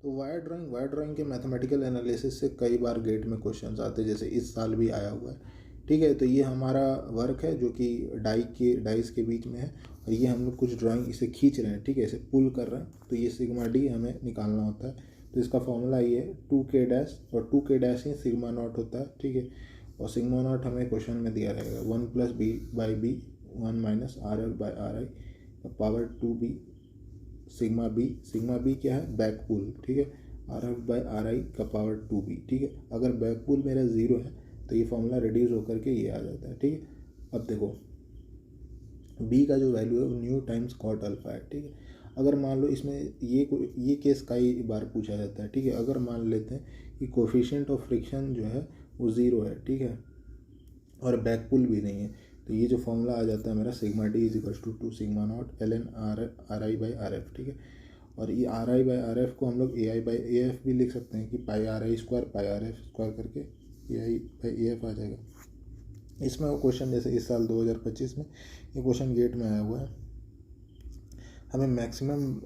तो wire drawing के mathematical analysis से कई बार गेट में क्वेश्चंस आते हैं, जैसे इस साल भी आया हुआ है। ठीक है, तो ये हमारा वर्क है जो कि डाइस के बीच में है, और ये हम लोग कुछ ड्राइंग इसे खींच रहे हैं। ठीक है, इसे पुल कर रहे हैं, तो ये सिग्मा डी हमें निकालना होता है। तो इसका फॉर्मूला ये है 2k डैश, और 2k dash he sigma not होता है। ठीक है, और सिग्मा नॉट हमें क्वेश्चन में दिया रहेगा 1 + b/b 1 - RF/RI का पावर 2b सिग्मा बी क्या है, बैक पुल। ठीक है, RF/RI का पावर 2b। ठीक है, अगर बैक पुल मेरा 0 है तो ये फॉर्मूला रिड्यूस होकर के ये आ जाता है। ठीक है, अब देखो b का जो वैल्यू है वो न्यू टाइम्स कॉट अल्फा है। ठीक है, अगर मान लो इसमें ये केस कई बार पूछा जाता है। ठीक है, अगर मान लेते हैं कि कोफिशिएंट ऑफ फ्रिक्शन जो है वो 0 है। ठीक है, और बैक पुल भी नहीं है, तो ये जो फॉर्मूला आ जाता है मेरा sigma D = 2 sigma not ln RI/RF। ठीक है, और ये RI/RF को हम लोग AI/AF भी लिख सकते हैं कि πRI² πRF² करके AI/AF आ जाएगा। इसमें वो क्वेश्चन जैसे इस साल 2025 में ये क्वेश्चन गेट में आया हुआ है, हमें मैक्सिमम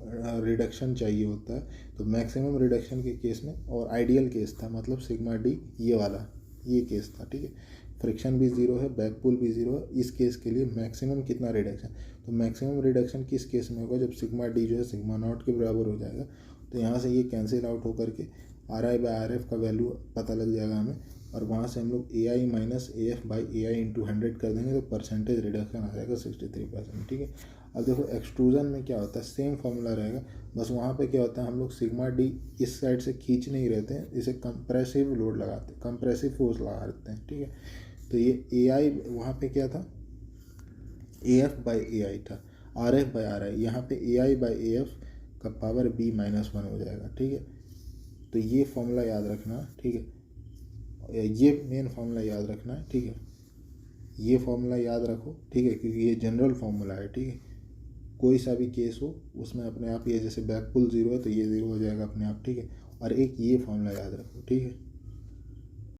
रिडक्शन चाहिए होता है। तो मैक्सिमम रिडक्शन के केस में, और आइडियल केस था, मतलब सिग्मा डी ये वाला ये केस था। ठीक है, फ्रिक्शन भी 0 है, बैक पुल भी 0 है। इस केस के लिए मैक्सिमम कितना रिडक्शन, तो मैक्सिमम रिडक्शन किस केस में होगा, जब सिग्मा डी जो है सिग्मा नॉट के बराबर हो जाएगा। तो यहाँ से ये कैंसिल आउट होकर के RI/RF का वैल्यू पता लग जाएगा हमें, और वहाँ से हम लोग AI - AF/AI × 100 कर देंगे, तो परसेंटेज रिडक्शन आ जाएगा 63%। ठीक है, अब देखो एक्सट्रूजन में क्या होता है, सेम फॉर्मूला रहेगा, बस वहाँ पे क्या होता है, हम लोग सिग्मा डी इस साइड से खींच नहीं रहते हैं, इसे कंप्रेसिव लोड लगाते हैं, कंप्रेसिव फोर्स लगा देते हैं। ठीक है, तो ये AI वहाँ पे क्या था, AF/AI था, RF/RI, यहाँ पे AI/AF का पावर b - 1 हो जाएगा। ठीक है, तो ये फॉर्मूला याद रखना। ठीक है, ये मेन फॉर्मूला याद रखना है। ठीक है, ये फॉर्मूला याद रखो। ठीक है, क्योंकि ये जनरल फॉर्मूला है। ठीक है, कोई सा भी केस हो उसमें अपने आप ये, जैसे बैक पुल 0 है तो ये 0 हो जाएगा अपने आप। ठीक है, और एक ये फॉर्मूला याद रखो। ठीक है।